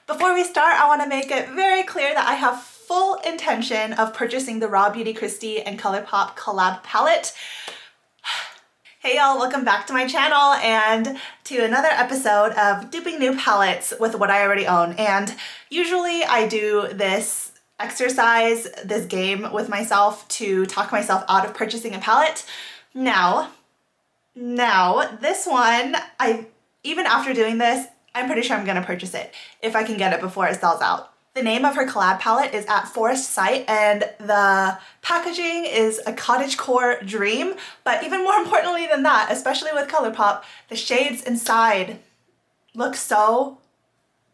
Before we start, I want to make it very clear that I have full intention of purchasing the RawBeautyKristi and Colourpop collab palette. Hey y'all, welcome back to my channel and to another episode of duping new palettes with what I already own. And usually I do this exercise, this game with myself to talk myself out of purchasing a palette. Now, this one, even after doing this, I'm pretty sure I'm gonna purchase it if I can get it before it sells out. The name of her collab palette is At Forest Sight, and the packaging is a cottagecore dream, but even more importantly than that, especially with Colourpop, the shades inside look so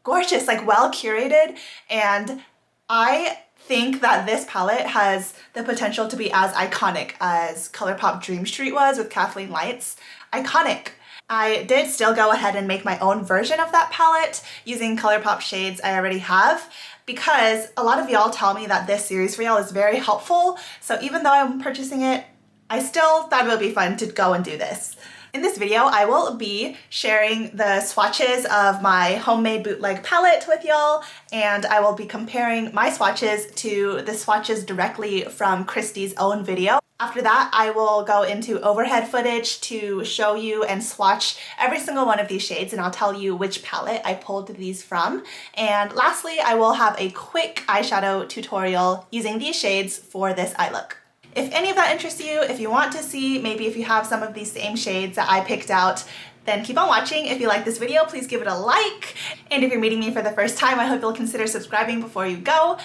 gorgeous, like well curated, and I think that this palette has the potential to be as iconic as Colourpop Dream Street was with Kathleen Lights. Iconic. I did still go ahead and make my own version of that palette using Colourpop shades I already have, because a lot of y'all tell me that this series for y'all is very helpful, so even though I'm purchasing it, I still thought it would be fun to go and do this. In this video, I will be sharing the swatches of my homemade bootleg palette with y'all, and I will be comparing my swatches to the swatches directly from Kristi's own video. After that, I will go into overhead footage to show you and swatch every single one of these shades, and I'll tell you which palette I pulled these from. And lastly, I will have a quick eyeshadow tutorial using these shades for this eye look. If any of that interests you, if you want to see, maybe if you have some of these same shades that I picked out, then keep on watching. If you like this video, please give it a like. And if you're meeting me for the first time, I hope you'll consider subscribing before you go.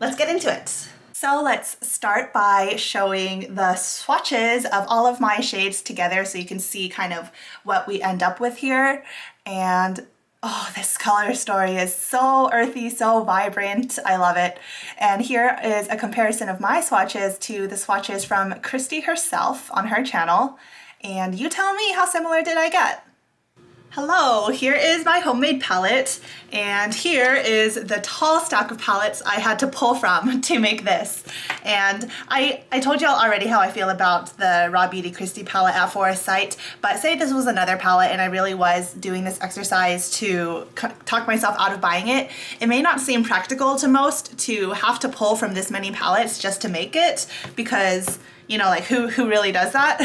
Let's get into it. So let's start by showing the swatches of all of my shades together so you can see kind of what we end up with here. And oh, this color story is so earthy, so vibrant. I love it. And here is a comparison of my swatches to the swatches from Kristi herself on her channel. And you tell me, how similar did I get? Hello, here is my homemade palette, and here is the tall stack of palettes I had to pull from to make this. And I told y'all already how I feel about the RawBeautyKristi palette At Forest Sight, but say this was another palette and I really was doing this exercise to talk myself out of buying it, it may not seem practical to most to have to pull from this many palettes just to make it, because, you know, like who really does that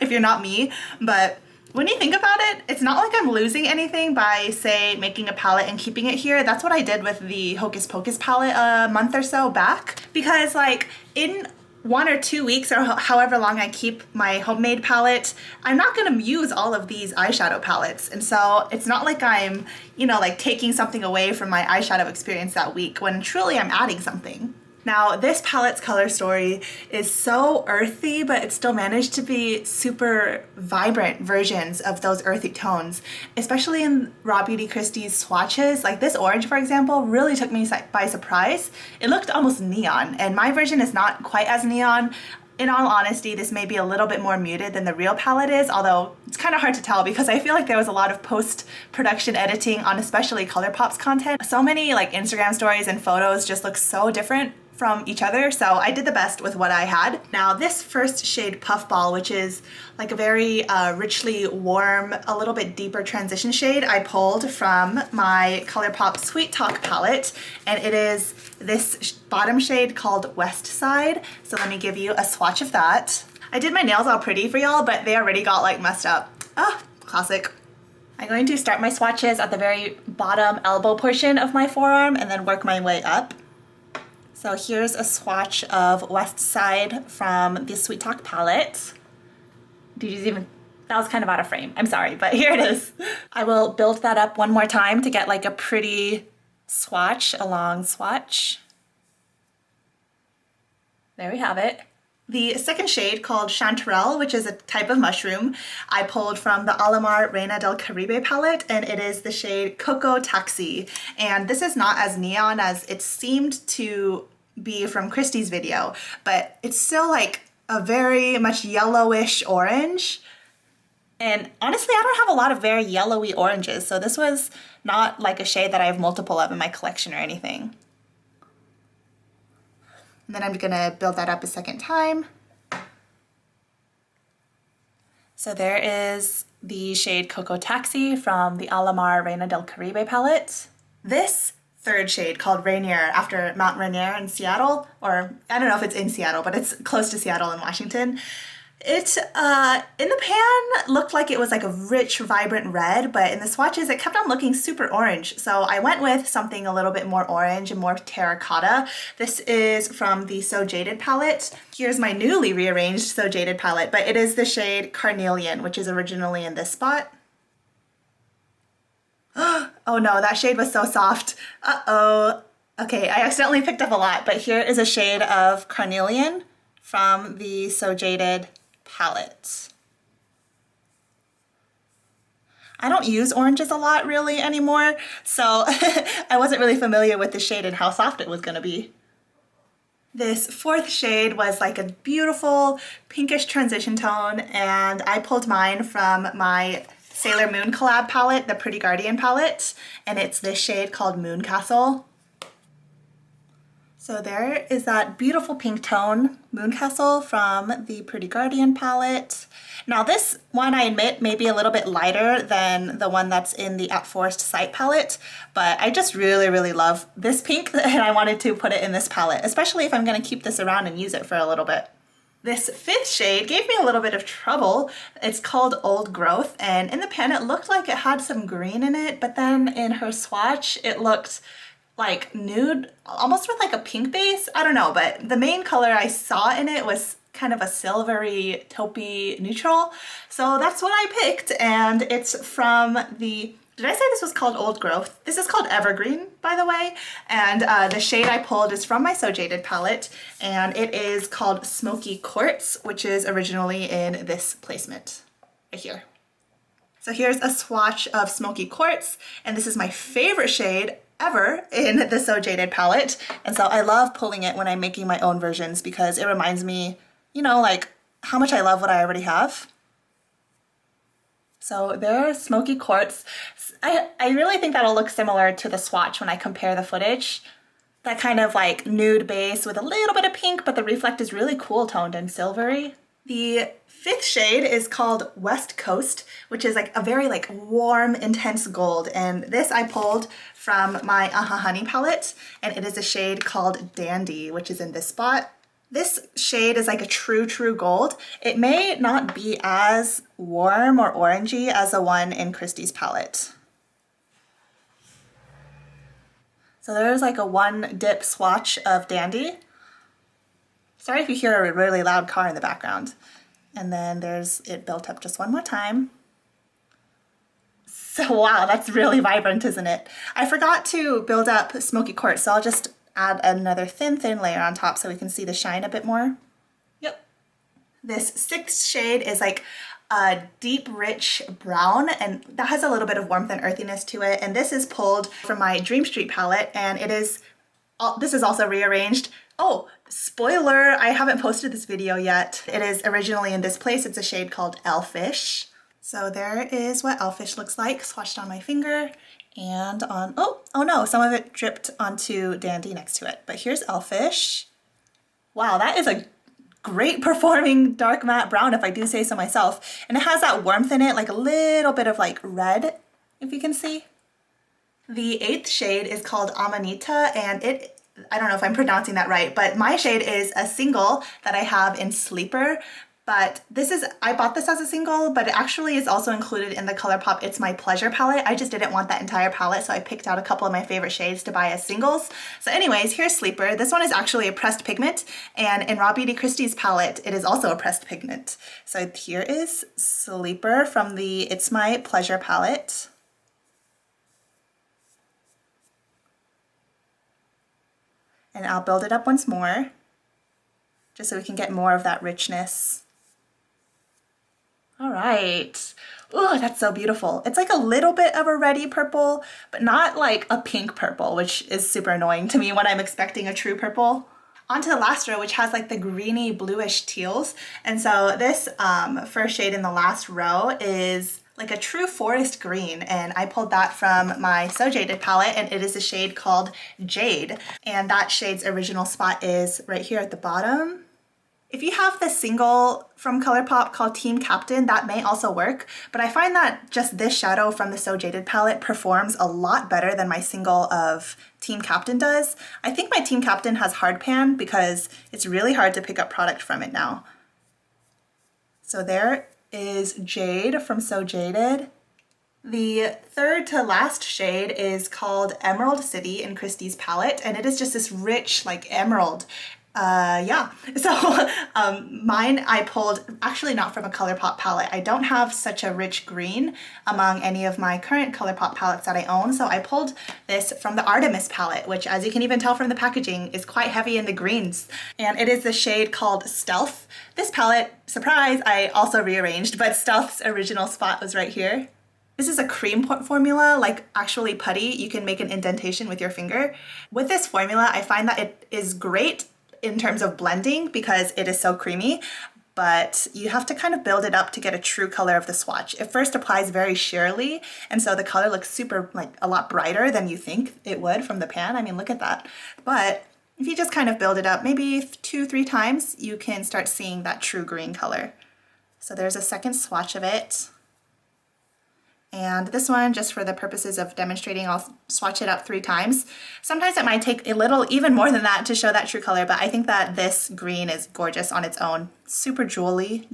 if you're not me? But when you think about it, it's not like I'm losing anything by, say, making a palette and keeping it here. That's what I did with the Hocus Pocus palette a month or so back. Because, like, in 1 or 2 weeks or however long I keep my homemade palette, I'm not gonna use all of these eyeshadow palettes. And so it's not like I'm, you know, like taking something away from my eyeshadow experience that week, when truly I'm adding something. Now, this palette's color story is so earthy, but it still managed to be super vibrant versions of those earthy tones, especially in RawBeautyKristi's swatches. Like this orange, for example, really took me by surprise. It looked almost neon, and my version is not quite as neon. In all honesty, this may be a little bit more muted than the real palette is, although it's kind of hard to tell because I feel like there was a lot of post-production editing on especially Colourpop's content. So many like Instagram stories and photos just look so different from each other, so I did the best with what I had. Now this first shade, Puffball, which is like a very richly warm, a little bit deeper transition shade, I pulled from my Colourpop Sweet Talk palette, and it is this bottom shade called West Side. So let me give you a swatch of that. I did my nails all pretty for y'all, but they already got like messed up. Ah, classic. I'm going to start my swatches at the very bottom elbow portion of my forearm and then work my way up. So here's a swatch of West Side from the Sweet Talk palette. That was kind of out of frame. I'm sorry, but here it is. I will build that up one more time to get like a pretty swatch, a long swatch. There we have it. The second shade, called Chanterelle, which is a type of mushroom, I pulled from the Alamar Reina del Caribe palette, and it is the shade Coco-Taxi. And this is not as neon as it seemed to be from Kristi's video, but it's still like a very much yellowish orange. And honestly, I don't have a lot of very yellowy oranges, so this was not like a shade that I have multiple of in my collection or anything. And then I'm gonna build that up a second time. So there is the shade Coco-Taxi from the Alamar Reina del Caribe palette. This third shade called Rainier, after Mount Rainier in Seattle, or I don't know if it's in Seattle, but it's close to Seattle in Washington. It, in the pan, looked like it was like a rich, vibrant red, but in the swatches, it kept on looking super orange. So I went with something a little bit more orange and more terracotta. This is from the So Jaded palette. Here's my newly rearranged So Jaded palette, but it is the shade Carnelian, which is originally in this spot. Oh no, that shade was so soft. Uh-oh. Okay, I accidentally picked up a lot, but here is a shade of Carnelian from the So Jaded palette. I don't use oranges a lot really anymore, so I wasn't really familiar with the shade and how soft it was gonna be. This fourth shade was like a beautiful pinkish transition tone, and I pulled mine from my Sailor Moon collab palette, the Pretty Guardian palette, and it's this shade called Moon Castle. So there is that beautiful pink tone, Moon Castle, from the Pretty Guardian palette. Now this one, I admit, may be a little bit lighter than the one that's in the At Forest Sight palette, but I just really, really love this pink and I wanted to put it in this palette, especially if I'm gonna keep this around and use it for a little bit. This fifth shade gave me a little bit of trouble. It's called Old Growth, and in the pan it looked like it had some green in it, but then in her swatch it looked like nude, almost with like a pink base. I don't know, but the main color I saw in it was kind of a silvery taupey neutral. So that's what I picked, and it's from the, did I say this was called Old Growth? This is called Evergreen, by the way, and the shade I pulled is from my So Jaded palette, and it is called Smokey Quartz, which is originally in this placement right here. So here's a swatch of Smokey Quartz, and this is my favorite shade ever in the So Jaded palette, and so I love pulling it when I'm making my own versions because it reminds me, you know, like how much I love what I already have. So there's Smokey Quartz. I really think that'll look similar to the swatch when I compare the footage. That kind of like nude base with a little bit of pink, but the reflect is really cool toned and silvery. The fifth shade is called West Coast, which is like a very like warm, intense gold. And this I pulled from my Honey palette, and it is a shade called Dandy, which is in this spot. This shade is like a true gold. It may not be as warm or orangey as the one in Kristi's palette. So there's like a one dip swatch of Dandy. Sorry if you hear a really loud car in the background. And then there's it built up just one more time. So wow, that's really vibrant, isn't it? I forgot to build up Smokey Quartz, so I'll just add another thin layer on top so we can see the shine a bit more. Yep. This sixth shade is like a deep, rich brown, and that has a little bit of warmth and earthiness to it. And this is pulled from my Dream Street palette, and it is, this is also rearranged. Oh, spoiler, I haven't posted this video yet. It is originally in this place. It's a shade called Elfish. So there is what Elfish looks like, swatched on my finger and on, oh no, some of it dripped onto Dandy next to it. But here's Elfish. Wow, that is a great performing dark matte brown, if I do say so myself. And it has that warmth in it, like a little bit of like red, if you can see. The eighth shade is called Amanita, and it, I don't know if I'm pronouncing that right, but my shade is a single that I have in Sleeper. But this is, I bought this as a single, but it actually is also included in the Colourpop It's My Pleasure palette. I just didn't want that entire palette, so I picked out a couple of my favorite shades to buy as singles. So anyways, here's Sleeper. This one is actually a pressed pigment, and in RawBeautyKristi's palette, it is also a pressed pigment. So here is Sleeper from the It's My Pleasure palette. And I'll build it up once more, just so we can get more of that richness. All right. Oh, that's so beautiful. It's like a little bit of a reddy purple, but not like a pink purple, which is super annoying to me when I'm expecting a true purple. Onto the last row, which has like the greeny bluish teals. And so this first shade in the last row is like a true forest green, and I pulled that from my So Jaded palette, and it is a shade called Jade. And that shade's original spot is right here at the bottom. If you have the single from Colourpop called Team Captain, that may also work, but I find that just this shadow from the So Jaded palette performs a lot better than my single of Team Captain does. I think my Team Captain has hard pan because it's really hard to pick up product from it now. So there is Jade from So Jaded. The third to last shade is called Emerald City in Kristi's palette, and it is just this rich, like emerald. Yeah, so mine I pulled actually not from a Colourpop palette. I don't have such a rich green among any of my current Colourpop palettes that I own, so I pulled this from the Artemis palette, which, as you can even tell from the packaging, is quite heavy in the greens. And it is the shade called Stealth. This palette, surprise, I also rearranged, but Stealth's original spot was right here. This is a cream formula, like actually putty. You can make an indentation with your finger. With this formula, I find that it is great in terms of blending because it is so creamy, but you have to kind of build it up to get a true color of the swatch. It first applies very sheerly, and so the color looks super, like a lot brighter than you think it would from the pan. I mean, look at that. But if you just kind of build it up, maybe 2-3 times, you can start seeing that true green color. So there's a second swatch of it. And this one, just for the purposes of demonstrating, I'll swatch it up 3 times. Sometimes it might take a little, even more than that, to show that true color, but I think that this green is gorgeous on its own. Super jewel-y,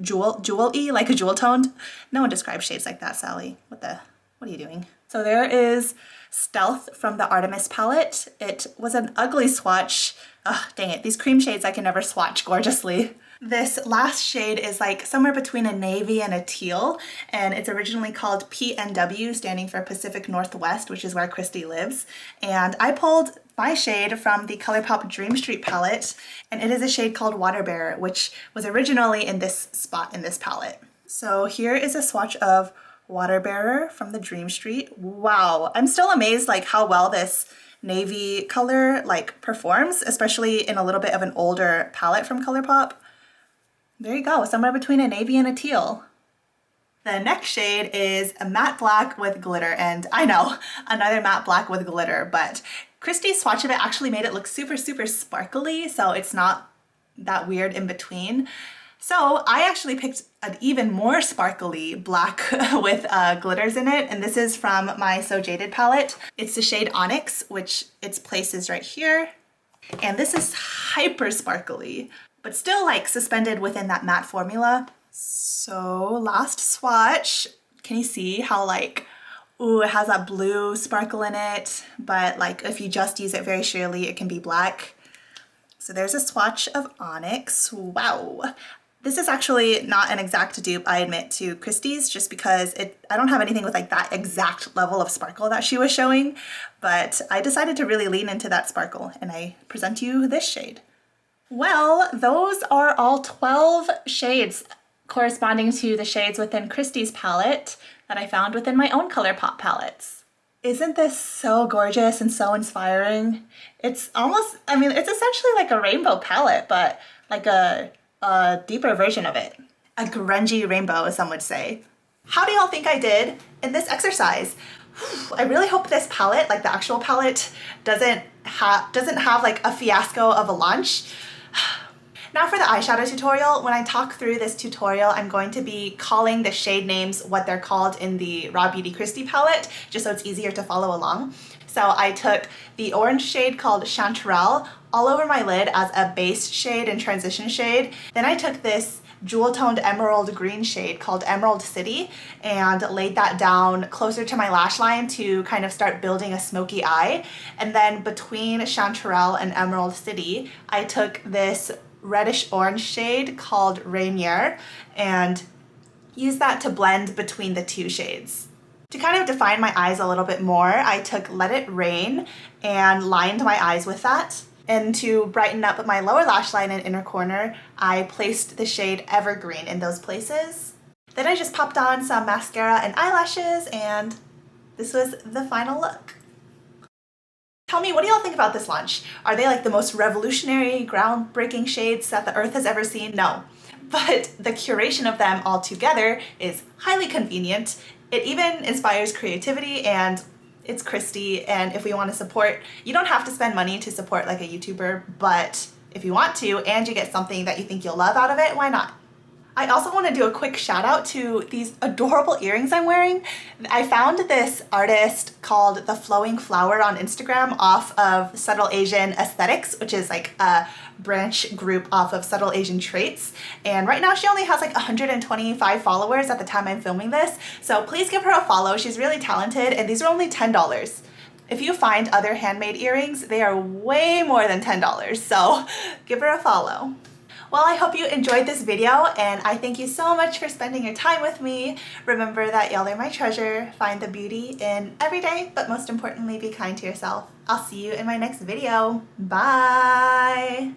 like a jewel toned. No one describes shades like that, Sally. What are you doing? So there is Stealth from the Artemis palette. It was an ugly swatch. Ugh, dang it, these cream shades I can never swatch gorgeously. This last shade is like somewhere between a navy and a teal, and it's originally called PNW, standing for Pacific Northwest, which is where Kristi lives. And I pulled my shade from the Colourpop Dream Street palette, and it is a shade called Water Bearer, which was originally in this spot in this palette. So here is a swatch of Water Bearer from the Dream Street. Wow, I'm still amazed like how well this navy color like performs, especially in a little bit of an older palette from Colourpop. There you go, somewhere between a navy and a teal. The next shade is a matte black with glitter, and I know, another matte black with glitter, but Kristi's swatch of it actually made it look super, super sparkly, so it's not that weird in between. So I actually picked an even more sparkly black with glitters in it, and this is from my So Jaded palette. It's the shade Onyx, which its place is right here, and this is hyper sparkly, but still like suspended within that matte formula. So last swatch, can you see how like, ooh, it has that blue sparkle in it, but like if you just use it very sheerly, it can be black. So there's a swatch of Onyx. Wow. This is actually not an exact dupe, I admit, to Kristi's, just because I don't have anything with like that exact level of sparkle that she was showing, but I decided to really lean into that sparkle, and I present you this shade. Well, those are all 12 shades corresponding to the shades within Kristi's palette that I found within my own Colourpop palettes. Isn't this so gorgeous and so inspiring? It's almost, I mean, it's essentially like a rainbow palette, but like a deeper version of it. A grungy rainbow, as some would say. How do y'all think I did in this exercise? I really hope this palette, like the actual palette, doesn't have like a fiasco of a launch. Now for the eyeshadow tutorial, when I talk through this tutorial, I'm going to be calling the shade names what they're called in the RawBeautyKristi palette, just so it's easier to follow along. So I took the orange shade called Chanterelle all over my lid as a base shade and transition shade. Then I took this jewel-toned emerald green shade called Emerald City and laid that down closer to my lash line to kind of start building a smoky eye. And then between Chanterelle and Emerald City, I took this reddish orange shade called Rainier and used that to blend between the two shades. To kind of define my eyes a little bit more, I took Let It Rain and lined my eyes with that. And to brighten up my lower lash line and inner corner, I placed the shade Evergreen in those places. Then I just popped on some mascara and eyelashes, and this was the final look. Tell me, what do y'all think about this launch? Are they like the most revolutionary, groundbreaking shades that the earth has ever seen? No. But the curation of them all together is highly convenient. It even inspires creativity, and it's Kristi, and if we want to support, you don't have to spend money to support like a YouTuber, but if you want to, and you get something that you think you'll love out of it, why not? I also want to do a quick shout out to these adorable earrings I'm wearing. I found this artist called The Flowing Flower on Instagram off of Subtle Asian Aesthetics, which is like a branch group off of Subtle Asian Traits. And right now she only has like 125 followers at the time I'm filming this. So please give her a follow. She's really talented, and these are only $10. If you find other handmade earrings, they are way more than $10. So give her a follow. Well, I hope you enjoyed this video, and I thank you so much for spending your time with me. Remember that y'all are my treasure. Find the beauty in every day, but most importantly, be kind to yourself. I'll see you in my next video. Bye!